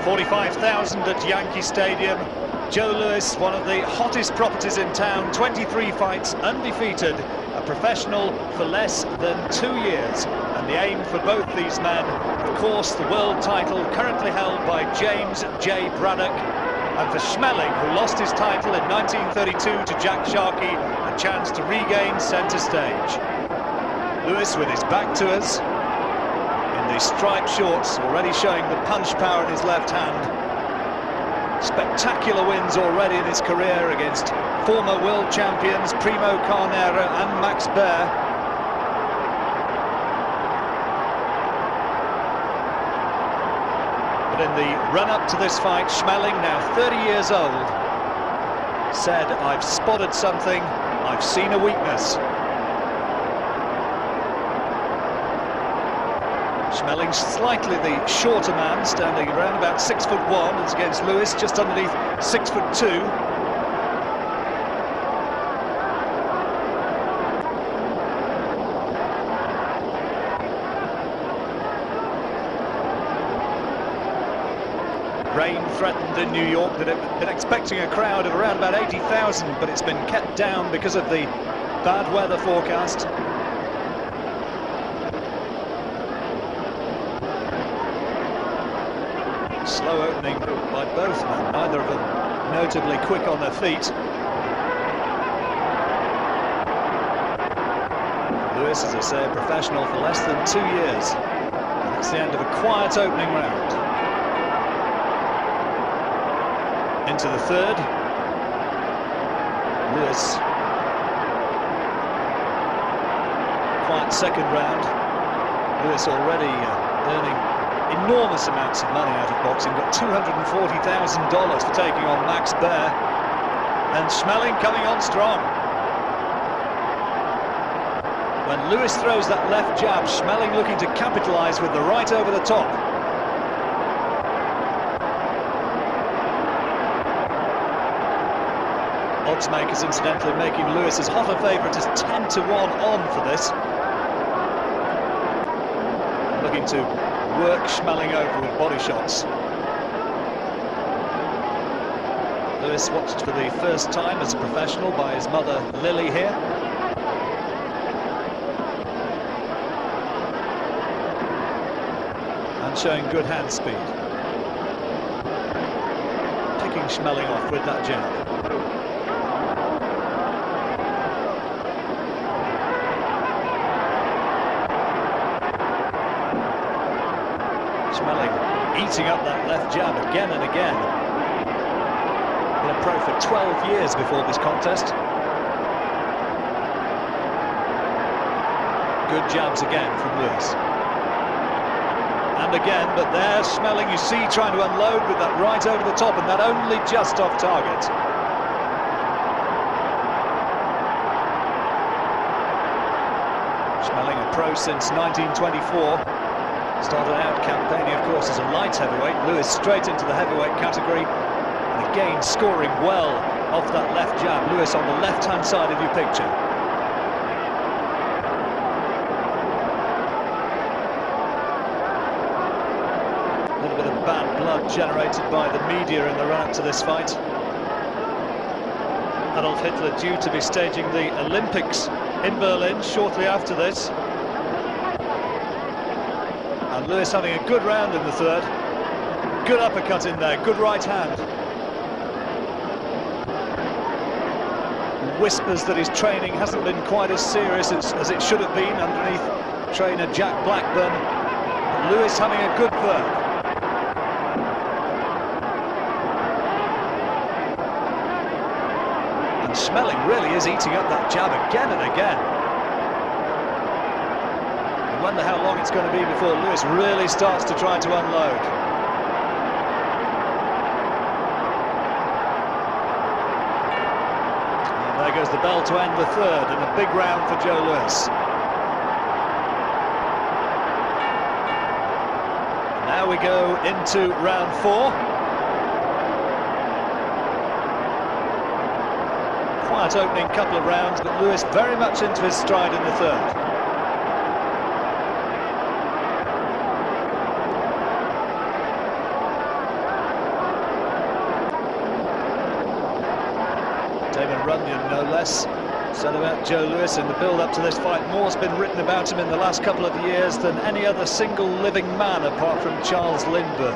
45,000 at Yankee Stadium. Joe Louis, one of the hottest properties in town, 23 fights, undefeated, a professional for less than 2 years. And the aim for both these men, of course, the world title currently held by James J. Braddock. And for Schmeling, who lost his title in 1932 to Jack Sharkey, a chance to regain centre stage. Louis with his back to us, in the striped shorts, already showing the punch power in his left hand. Spectacular wins already in his career against former world champions Primo Carnera and Max Baer. But in the run-up to this fight, Schmeling, now 30 years old, said, "I've spotted something, I've seen a weakness." Schmeling, slightly the shorter man, standing around about 6'1", as against Louis, just underneath 6'2". Rain threatened in New York. They'd been expecting a crowd of around about 80,000, but it's been kept down because of the bad weather forecast. Slow opening by both men, neither of them notably quick on their feet. Louis, as I say, a professional for less than 2 years. And that's the end of a quiet opening round. Into the third. Louis. Quiet second round. Louis already earning enormous amounts of money out of boxing. Got $240,000 for taking on Max Baer. And Schmeling coming on strong. When Louis throws that left jab, Schmeling looking to capitalise with the right over the top. Odds makers incidentally making Louis as hot a favourite as 10-1 on for this. Looking to work Schmeling over with body shots. Louis watched for the first time as a professional by his mother Lily here. And showing good hand speed. Picking Schmeling off with that jab. Schmeling eating up that left jab again and again. Been a pro for 12 years before this contest. Good jabs again from Louis. And again, but there Schmeling, you see, trying to unload with that right over the top, and that only just off target. Schmeling, a pro since 1924. Started out campaigning, of course, as a light heavyweight. Louis straight into the heavyweight category. And again, scoring well off that left jab. Louis on the left-hand side of your picture. A little bit of bad blood generated by the media in the run-up to this fight. Adolf Hitler due to be staging the Olympics in Berlin shortly after this. And Louis having a good round in the third. Good uppercut in there, good right hand. Whispers that his training hasn't been quite as serious as it should have been underneath trainer Jack Blackburn. But Louis having a good third. And Schmeling really is eating up that jab again and again. I wonder how long it's going to be before Louis really starts to try to unload. And there goes the bell to end the third, and a big round for Joe Louis. Now we go into round 4. Quiet opening couple of rounds, but Louis very much into his stride in the third. David Runyon, no less, said about Joe Louis in the build-up to this fight. More's been written about him in the last couple of years than any other single living man apart from Charles Lindbergh.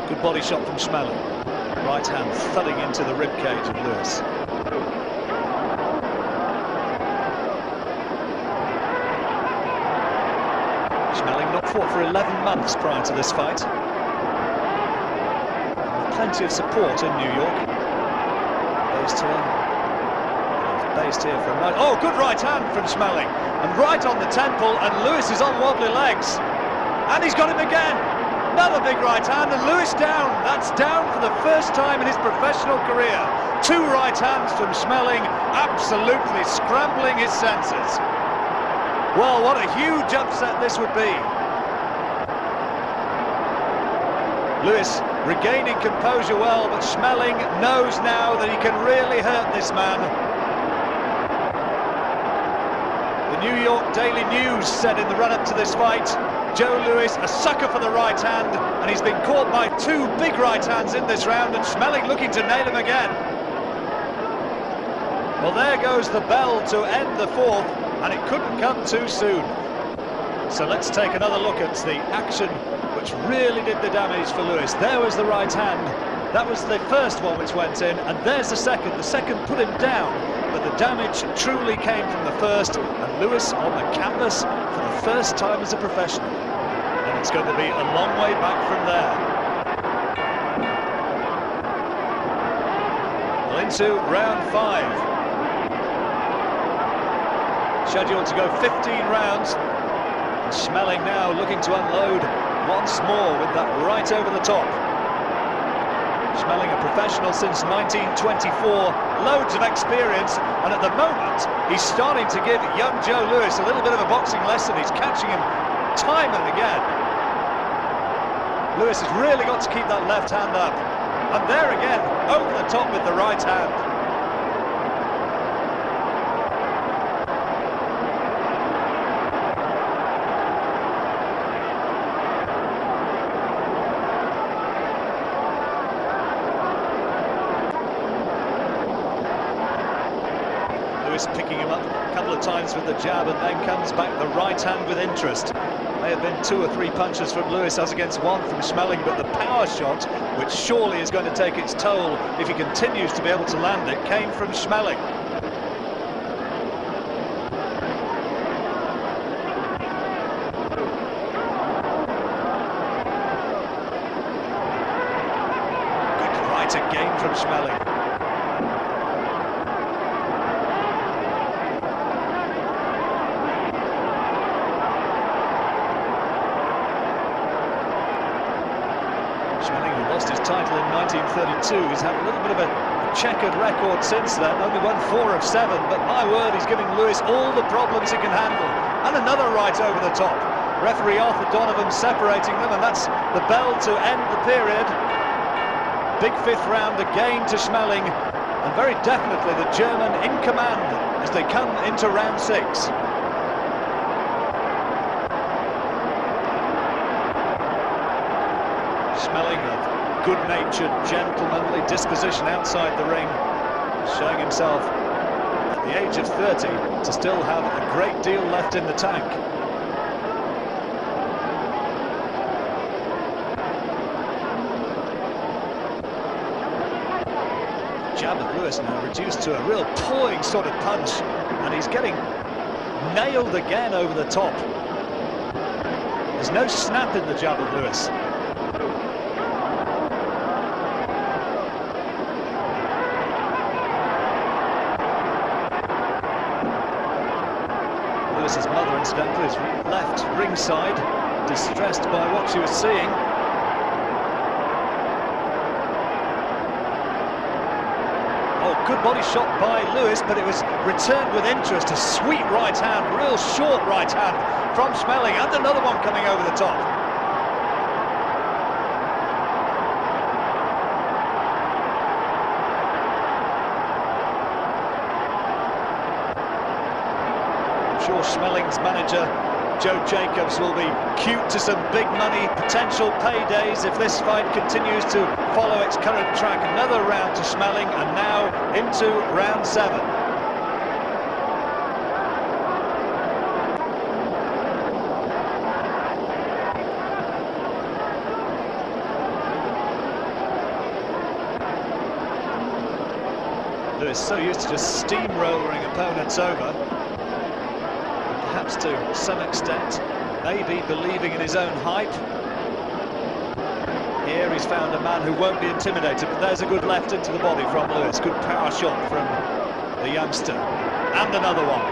Good body shot from Schmeling. Right hand thudding into the ribcage of Louis. Schmeling not fought for 11 months prior to this fight. With plenty of support in New York. Based here from right. Oh, good right hand from Schmeling. And right on the temple, and Louis is on wobbly legs. And he's got him again. Another big right hand, and Louis down. That's down for the first time in his professional career. Two right hands from Schmeling, absolutely scrambling his senses. Well, what a huge upset this would be. Louis regaining composure well, but Schmeling knows now that he can really hurt this man. The New York Daily News said in the run-up to this fight, Joe Louis, a sucker for the right hand, and he's been caught by two big right hands in this round, and Schmeling looking to nail him again. Well, there goes the bell to end the fourth, and it couldn't come too soon. So let's take another look at the action which really did the damage for Louis. There was the right hand. That was the first one which went in, and there's the second. The second put him down, but the damage truly came from the first, and Louis on the canvas for the first time as a professional. And it's going to be a long way back from there. Well, into round 5. Scheduled to go 15 rounds. And Schmeling now looking to unload once more with that right over the top. Schmeling, a professional since 1924, loads of experience, and at the moment he's starting to give young Joe Louis a little bit of a boxing lesson. He's catching him time and again. Louis has really got to keep that left hand up, and there again, over the top with the right hand. Picking him up a couple of times with the jab, and then comes back the right hand with interest. May have been 2 or 3 punches from Louis as against 1 from Schmeling, but the power shot, which surely is going to take its toll if he continues to be able to land it, came from Schmeling. Good right again from Schmeling. His title in 1932. He's had a little bit of a checkered record since then, only won 4 of 7, but my word, he's giving Louis all the problems he can handle. And another right over the top. Referee Arthur Donovan separating them, and that's the bell to end the period. Big 5th round again to Schmeling, and very definitely the German in command as they come into round 6. Schmeling, good-natured, gentlemanly disposition outside the ring, showing himself at the age of 30 to still have a great deal left in the tank. Jab of Louis now reduced to a real pawing sort of punch, and he's getting nailed again over the top. There's no snap in the jab of Louis. Louis's mother, incidentally, is left ringside, distressed by what she was seeing. Oh, good body shot by Louis, but it was returned with interest. A sweet right hand, real short right hand from Schmeling, and another one coming over the top. Schmeling's manager Joe Jacobs will be cute to some big money potential paydays if this fight continues to follow its current track. Another round to Schmeling, and now into round 7. Lewis so used to just steamrolling opponents over, and perhaps to some extent maybe believing in his own hype. Here he's found a man who won't be intimidated, but there's a good left into the body from Lewis. Good power shot from the youngster, and another one.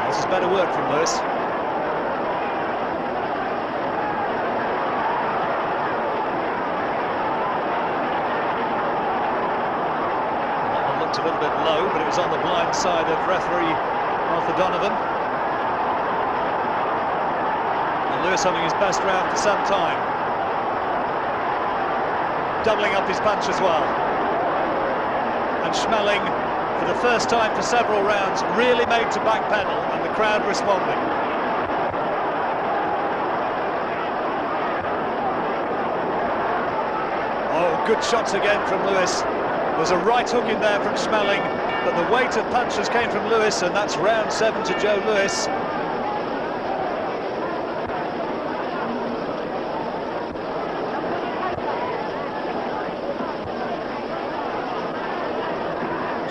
This is better work from Lewis. A little bit low, but it was on the blind side of referee Arthur Donovan. And Lewis having his best round for some time. Doubling up his punch as well. And Schmeling, for the first time for several rounds, really made to backpedal, and the crowd responding. Oh, good shots again from Lewis. There's a right hook in there from Schmeling, but the weight of punches came from Lewis, and that's round 7 to Joe Louis.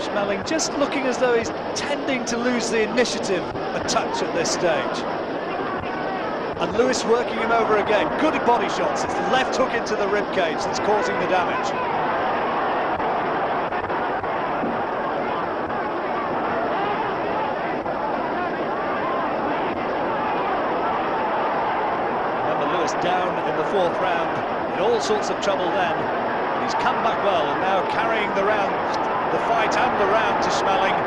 Schmeling just looking as though he's tending to lose the initiative a touch at this stage. And Lewis working him over again. Good body shots. It's the left hook into the ribcage that's causing the damage. Down in the 4th round, in all sorts of trouble then. He's come back well, and now carrying the fight and the round to Schmeling.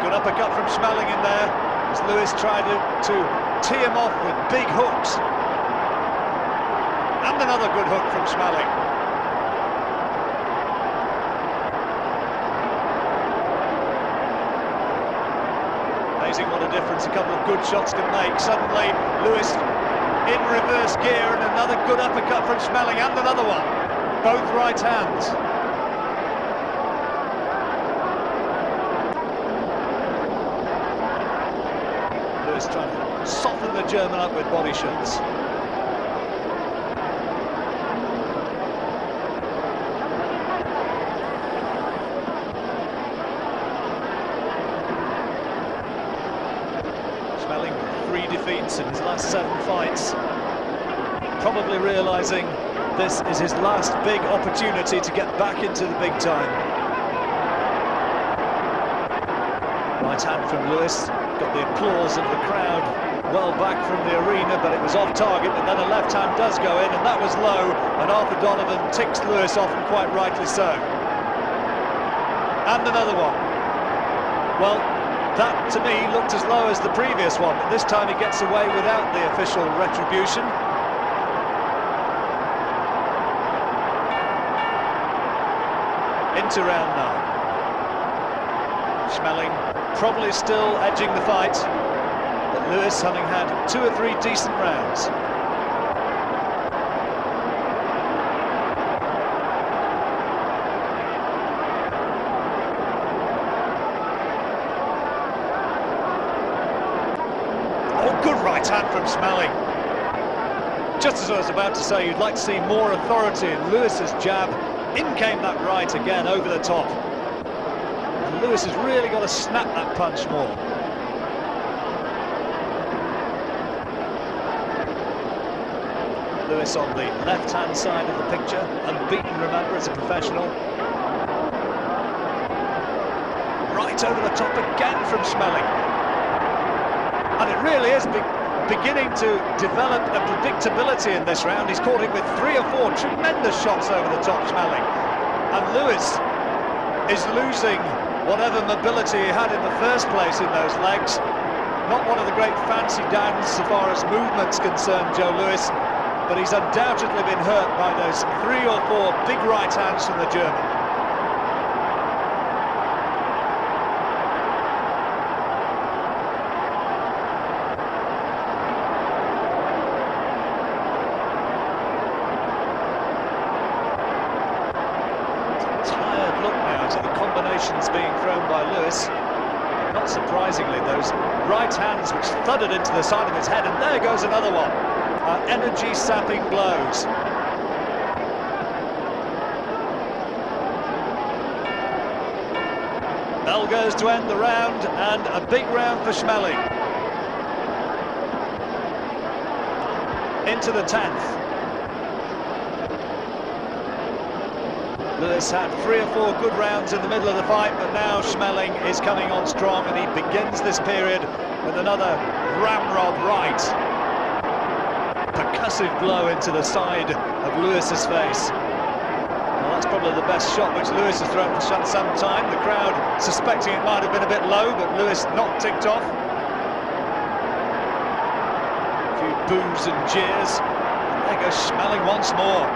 Good uppercut from Schmeling in there, as Lewis tried to tee him off with big hooks. And another good hook from Schmeling. Amazing what a difference a couple of good shots can make. Suddenly, Lewis in reverse gear, and another good uppercut from Schmeling, and another one. Both right hands. Lewis trying to soften the German up with body shots. Schmeling, 3 defeats in his last 7 fights. Probably realising this is his last big opportunity to get back into the big time. Right hand from Lewis, got the applause of the crowd well back from the arena, but it was off target, but then a left hand does go in, and that was low, and Arthur Donovan ticks Lewis off, and quite rightly so. And another one. Well, that, to me, looked as low as the previous one, but this time he gets away without the official retribution. Into round 9. Schmeling probably still edging the fight, but Lewis having had 2 or 3 decent rounds. Good right hand from Schmeling. Just as I was about to say, you'd like to see more authority in Lewis's jab. In came that right again over the top. And Lewis has really got to snap that punch more. Lewis on the left-hand side of the picture, unbeaten, remember, as a professional. Right over the top again from Schmeling. And it really is beginning to develop a predictability in this round. He's caught it with 3 or 4 tremendous shots over the top, Schmeling. And Lewis is losing whatever mobility he had in the first place in those legs. Not one of the great fancy downs so far as movement's concerned, Joe Louis. but he's undoubtedly been hurt by those 3 or 4 big right hands from the German. Tired look now to the combinations being thrown by Lewis. Not surprisingly, those right hands which thudded into the side of his head, and there goes another one. Energy-sapping blows. Bell goes to end the round, and a big round for Schmeling. Into the 10th. Lewis had 3 or 4 good rounds in the middle of the fight, but now Schmeling is coming on strong, and he begins this period with another ramrod right. Percussive blow into the side of Lewis's face. Well, that's probably the best shot which Lewis has thrown for some time. The crowd suspecting it might have been a bit low, but Lewis not ticked off. A few boos and jeers. And there goes Schmeling once more.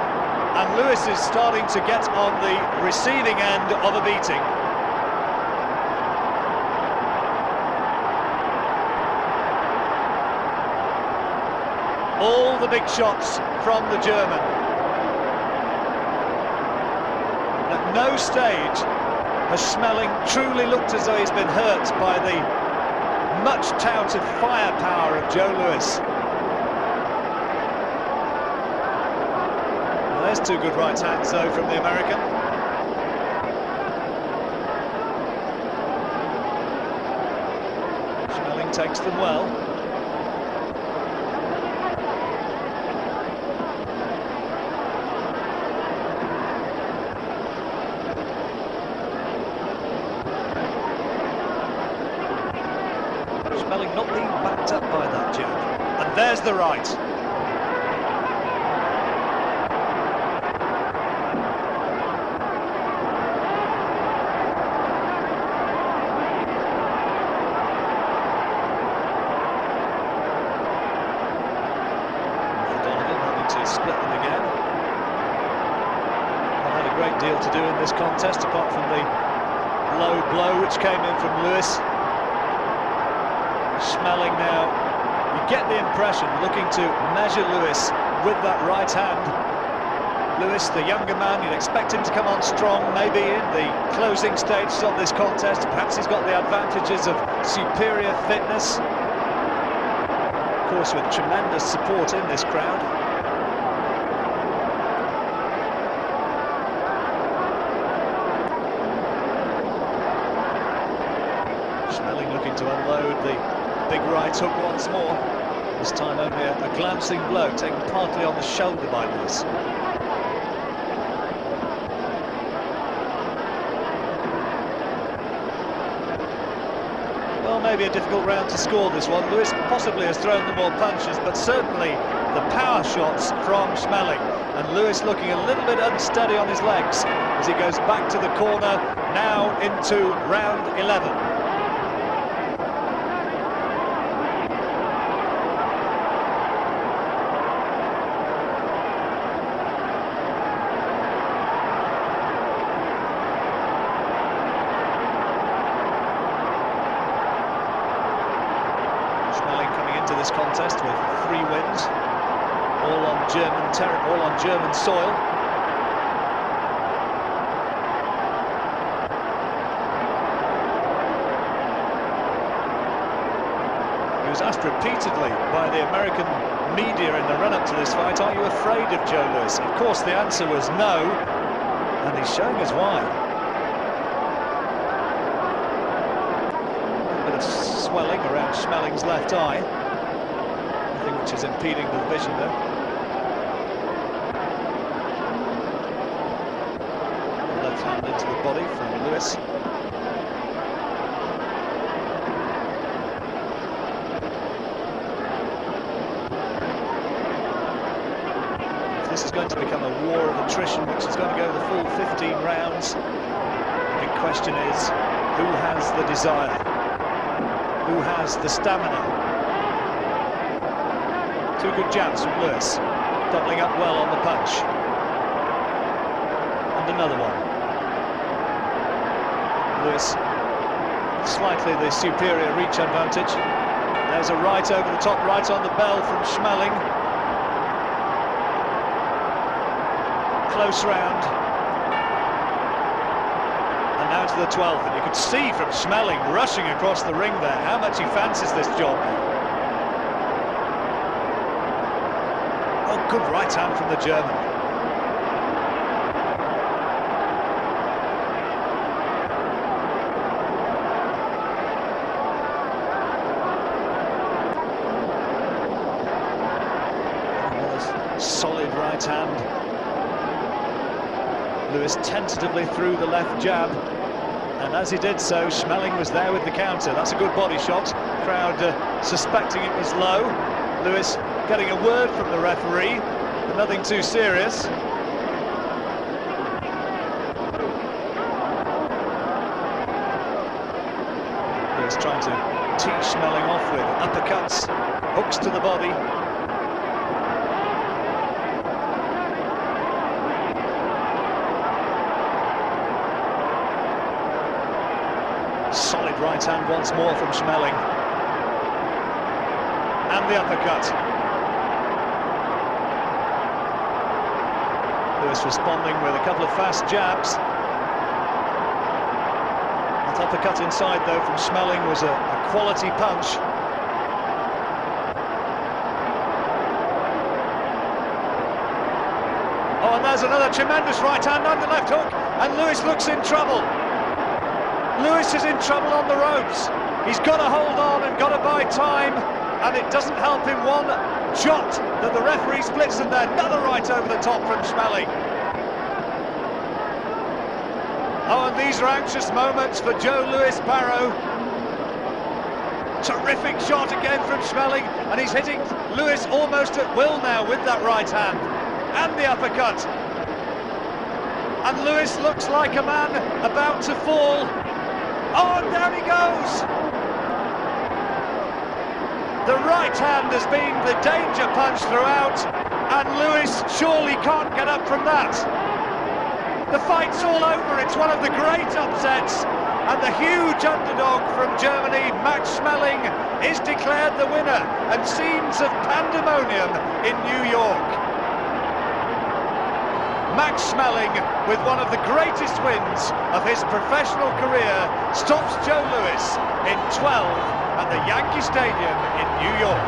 And Lewis is starting to get on the receiving end of a beating. All the big shots from the German. At no stage has Schmeling truly looked as though he's been hurt by the much touted firepower of JoeLouis. There's 2 good right hands, though, from the American. Schmeling takes them well. Schmeling not being backed up by that German. And there's the right. Split them again. Not had a great deal to do in this contest, apart from the low blow which came in from Lewis. Schmeling now, you get the impression, looking to measure Lewis with that right hand. Lewis, the younger man, you'd expect him to come on strong, maybe in the closing stages of this contest. Perhaps he's got the advantages of superior fitness. Of course, with tremendous support in this crowd. Schmeling looking to unload the big right hook once more. This time only a glancing blow, taken partly on the shoulder by Lewis. Well, maybe a difficult round to score, this one. Lewis possibly has thrown the more punches, but certainly the power shots from Schmeling. And Lewis looking a little bit unsteady on his legs as he goes back to the corner, now into round 11. This contest with 3 wins, all on German soil. He was asked repeatedly by the American media in the run-up to this fight, "Are you afraid of JoeLouis?" Of course, the answer was no, and he's showing us why. A bit of swelling around Schmeling's left eye, which is impeding the vision there. Left hand into the body from Lewis. If this is going to become a war of attrition, which is going to go the full 15 rounds, the big question is, who has the desire? Who has the stamina? 2 good jabs from Lewis. doubling up well on the punch. And another one. Louis, slightly the superior reach advantage. There's a right over the top, right on the bell from Schmeling. Close round. And now to the 12th, and you could see from Schmeling rushing across the ring there how much he fancies this job. Oh, good right hand from the German. Solid right hand. Louis tentatively threw the left jab, and as he did so, Schmeling was there with the counter. That's a good body shot. Crowd suspecting it was low. Louis getting a word from the referee, but nothing too serious. Louis trying to tee Schmeling off with uppercuts, hooks to the body. Solid right hand once more from Schmeling. And the uppercut. Louis responding with a couple of fast jabs. That uppercut inside, though, from Schmeling was a quality punch. Oh, and there's another tremendous right hand on the left hook, and Louis looks in trouble. Louis is in trouble on the ropes. He's got to hold on and got to buy time, and it doesn't help him one jot that the referee splits them there. Another right over the top from Schmeling. Oh, and these are anxious moments for JoeLouis Barrow. Terrific shot again from Schmeling, and he's hitting Louis almost at will now with that right hand. And the uppercut. And Louis looks like a man about to fall. Oh, and down he goes! The right hand has been the danger punch throughout, and Louis surely can't get up from that. The fight's all over, it's one of the great upsets, and the huge underdog from Germany, Max Schmeling, is declared the winner, and scenes of pandemonium in New York. Max Schmeling, with one of the greatest wins of his professional career, stops JoeLouis in 12 at the Yankee Stadium in New York.